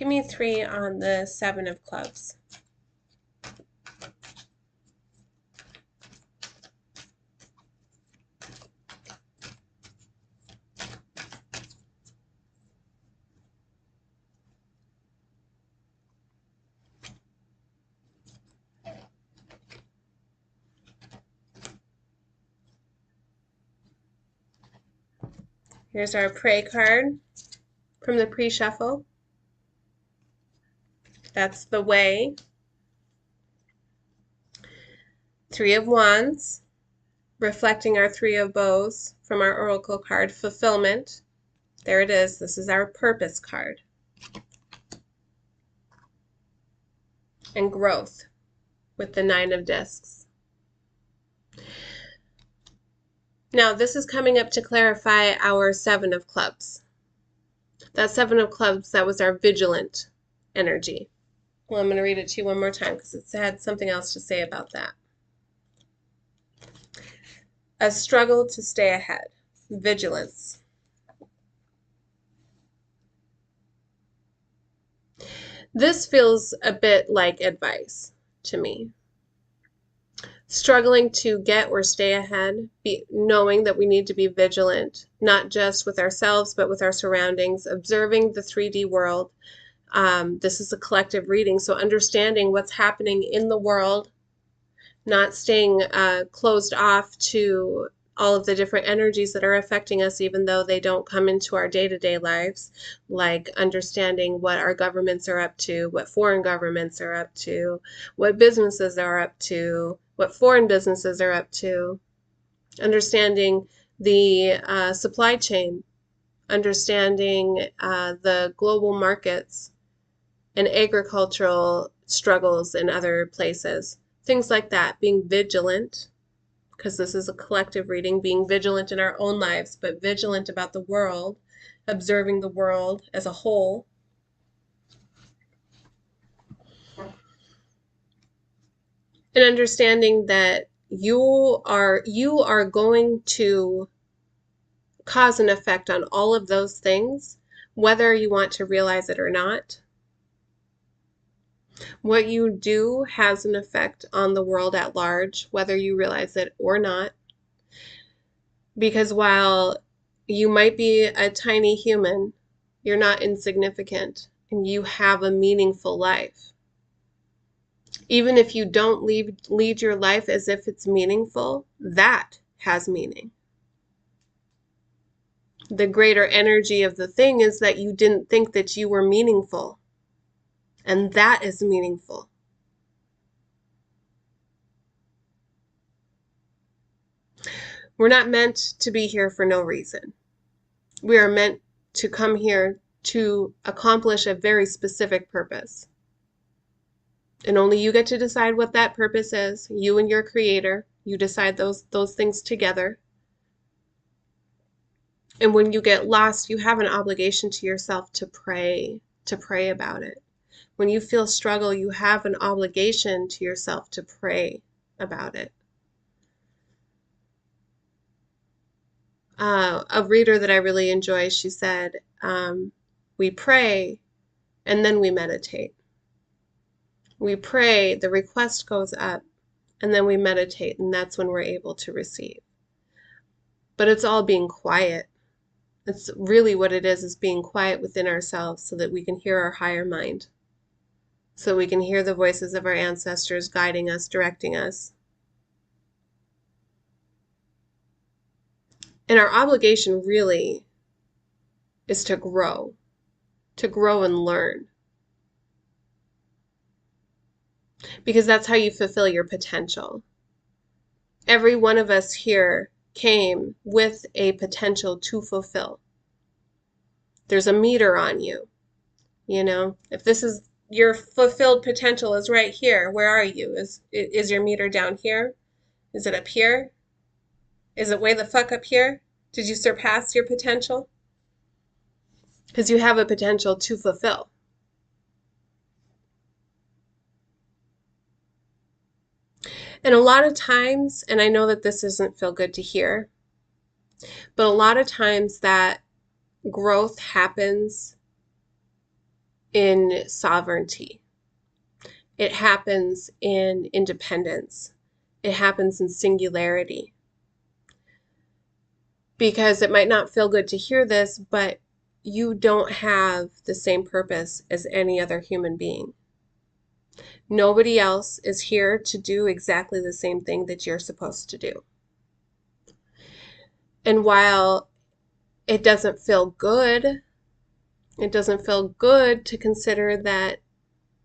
me 3 on the Seven of Clubs. Here's our Pray card from the pre-shuffle. That's the Way. Three of Wands, reflecting our Three of Bows from our Oracle card, Fulfillment. There it is. This is our Purpose card. And Growth with the Nine of Discs. Now, this is coming up to clarify our Seven of Clubs. That Seven of Clubs, that was our vigilant energy. Well, I'm going to read it to you one more time because it had something else to say about that. A struggle to stay ahead. Vigilance. This feels a bit like advice to me. Struggling to get or stay ahead, knowing that we need to be vigilant, not just with ourselves, but with our surroundings, observing the 3D world. This is a collective reading, so understanding what's happening in the world, not staying closed off to all of the different energies that are affecting us, even though they don't come into our day-to-day lives, like understanding what our governments are up to, what foreign governments are up to, what businesses are up to, what foreign businesses are up to, understanding the supply chain, understanding the global markets and agricultural struggles in other places, things like that, being vigilant, because this is a collective reading, being vigilant in our own lives, but vigilant about the world, observing the world as a whole. And understanding that you are going to cause an effect on all of those things, whether you want to realize it or not. What you do has an effect on the world at large, whether you realize it or not. Because while you might be a tiny human, you're not insignificant, and you have a meaningful life. Even if you don't lead your life as if it's meaningful, that has meaning. The greater energy of the thing is that you didn't think that you were meaningful, and that is meaningful. We're not meant to be here for no reason. We are meant to come here to accomplish a very specific purpose. And only you get to decide what that purpose is. You and your creator, you decide those things together. And when you get lost, you have an obligation to yourself to pray about it. When you feel struggle, you have an obligation to yourself to pray about it. A reader that I really enjoy, she said, we pray and then we meditate. We pray, the request goes up, and then we meditate, and that's when we're able to receive. But it's all being quiet. It's really what it is being quiet within ourselves so that we can hear our higher mind, so we can hear the voices of our ancestors guiding us, directing us. And our obligation really is to grow and learn. Because that's how you fulfill your potential. Every one of us here came with a potential to fulfill. There's a meter on you. You know, if this is your fulfilled potential is right here, where are you? Is your meter down here? Is it up here? Is it way the fuck up here? Did you surpass your potential? Because you have a potential to fulfill. And a lot of times, and I know that this doesn't feel good to hear, but a lot of times that growth happens in sovereignty. It happens in independence. It happens in singularity. Because it might not feel good to hear this, but you don't have the same purpose as any other human being. Nobody else is here to do exactly the same thing that you're supposed to do. And while it doesn't feel good to consider that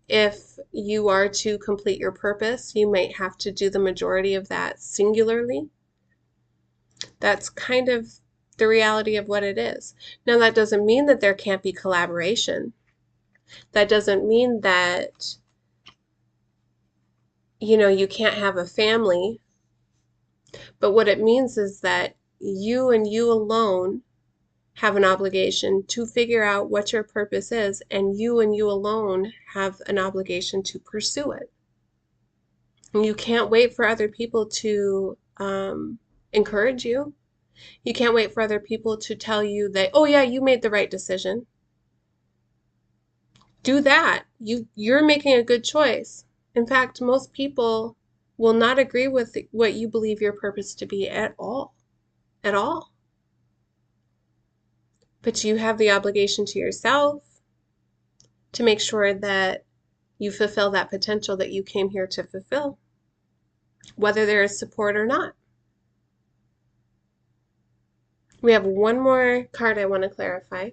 if you are to complete your purpose, you might have to do the majority of that singularly. That's kind of the reality of what it is. Now, that doesn't mean that there can't be collaboration. That doesn't mean that, you know, you can't have a family But what it means is that you and you alone have an obligation to figure out what your purpose is, and you alone have an obligation to pursue it. And you can't wait for other people to encourage you. You can't wait for other people to tell you that, oh yeah, you made the right decision. Do that. You're making a good choice. In fact, most people will not agree with what you believe your purpose to be at all. At all. But you have the obligation to yourself to make sure that you fulfill that potential that you came here to fulfill, whether there is support or not. We have one more card I want to clarify.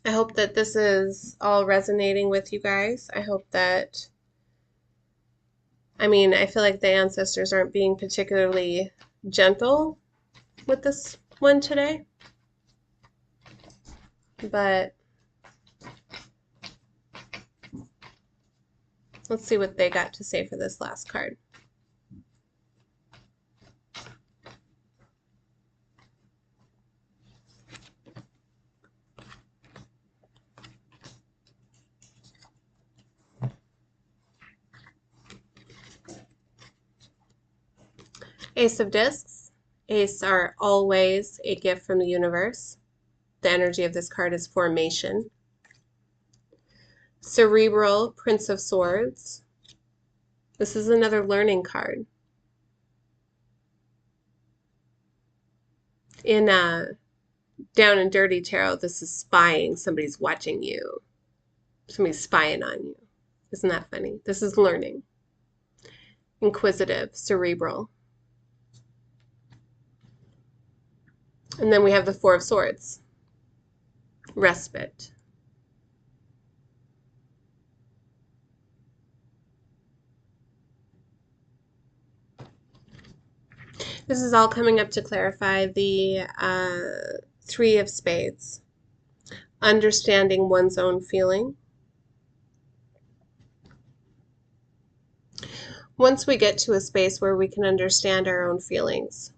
I hope that this is all resonating with you guys. I hope that, I feel like the ancestors aren't being particularly gentle with this one today, but let's see what they got to say for this last card. Ace of Discs. Ace are always a gift from the universe. The energy of this card is formation. Cerebral, Prince of Swords. This is another learning card. In Down and Dirty Tarot, this is spying. Somebody's watching you. Somebody's spying on you. Isn't that funny? This is learning. Inquisitive, cerebral. And then we have the Four of Swords. Respite. This is all coming up to clarify the Three of Spades. Understanding one's own feeling. Once we get to a space where we can understand our own feelings,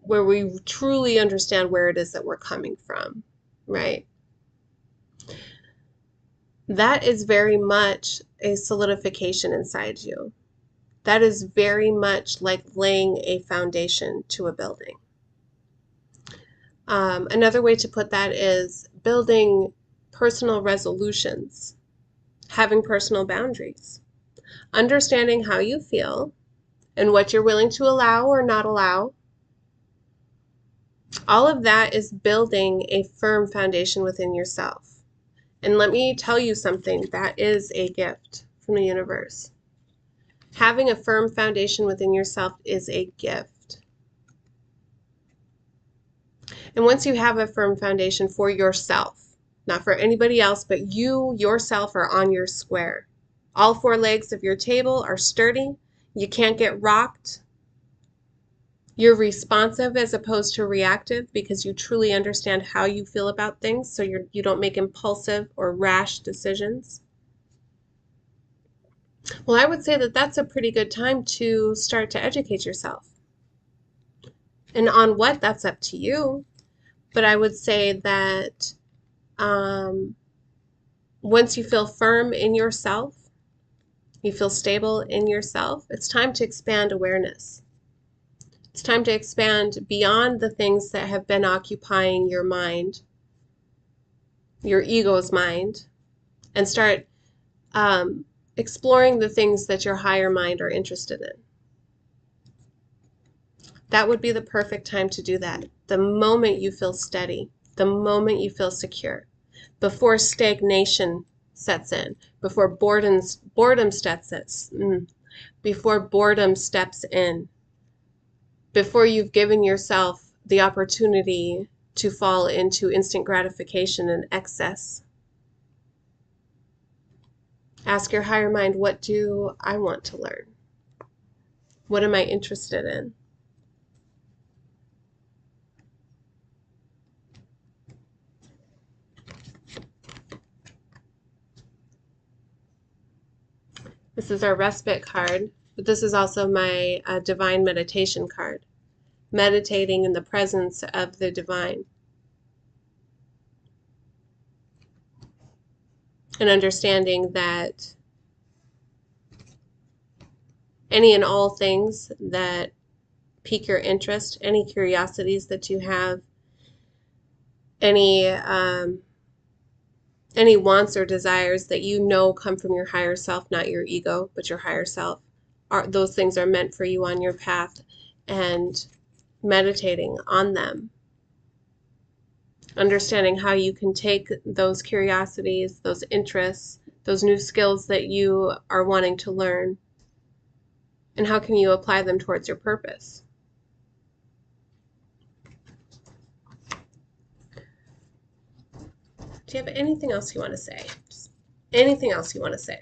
where we truly understand where it is that we're coming from, right? That is very much a solidification inside you. That is very much like laying a foundation to a building. Another way to put that is building personal resolutions, having personal boundaries, understanding how you feel and what you're willing to allow or not allow. All of that is building a firm foundation within yourself. And let me tell you something, that is a gift from the universe. Having a firm foundation within yourself is a gift. And once you have a firm foundation for yourself, not for anybody else, but you yourself are on your square. All four legs of your table are sturdy. You can't get rocked. You're responsive as opposed to reactive because you truly understand how you feel about things, so you don't make impulsive or rash decisions. Well, I would say that that's a pretty good time to start to educate yourself. And on what, that's up to you. But I would say that once you feel firm in yourself, you feel stable in yourself, it's time to expand awareness. It's time to expand beyond the things that have been occupying your mind, your ego's mind, and start exploring the things that your higher mind are interested in. That would be the perfect time to do that. The moment you feel steady, the moment you feel secure, before stagnation sets in, before boredom steps in, before you've given yourself the opportunity to fall into instant gratification and excess. Ask your higher mind, what do I want to learn? What am I interested in? This is our respite card. But this is also my divine meditation card, meditating in the presence of the divine and understanding that any and all things that pique your interest, any curiosities that you have, any any wants or desires that you know come from your higher self, not your ego, but your higher self, those things are meant for you on your path, and meditating on them, understanding how you can take those curiosities, those interests, those new skills that you are wanting to learn, and how can you apply them towards your purpose. Do you have anything else you want to say? Just anything else you want to say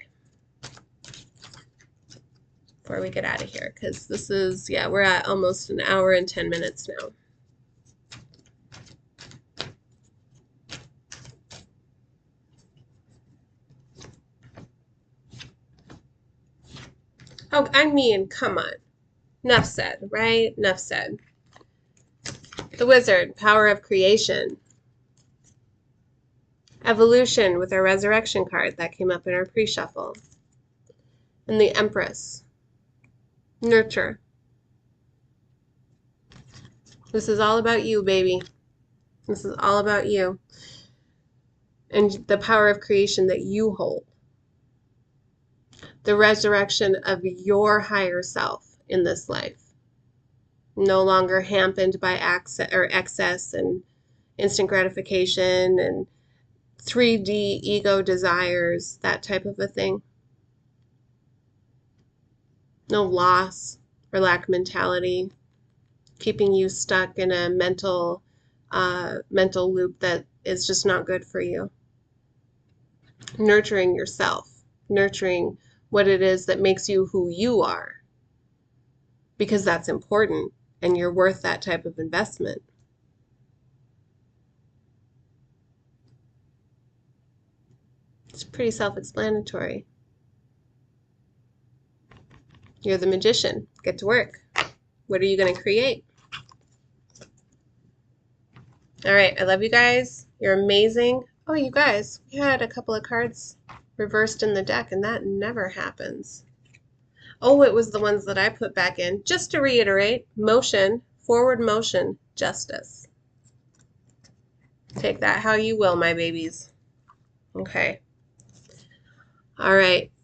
before we get out of here? Because this is, yeah, we're at almost an hour and 10 minutes now. Oh, I mean, come on. Enough said, right? Enough said. The Wizard, power of creation. Evolution with our resurrection card that came up in our pre-shuffle. And the Empress. Nurture. This is all about you, baby. This is all about you. And the power of creation that you hold. The resurrection of your higher self in this life. No longer hampered by excess and instant gratification and 3D ego desires, that type of a thing. No loss or lack mentality, keeping you stuck in a mental loop that is just not good for you. Nurturing yourself, nurturing what it is that makes you who you are, because that's important and you're worth that type of investment. It's pretty self-explanatory. You're the magician. Get to work. What are you going to create? All right. I love you guys. You're amazing. Oh, you guys, we had a couple of cards reversed in the deck, and that never happens. Oh, it was the ones that I put back in. Just to reiterate, motion, forward motion, justice. Take that how you will, my babies. Okay. All right.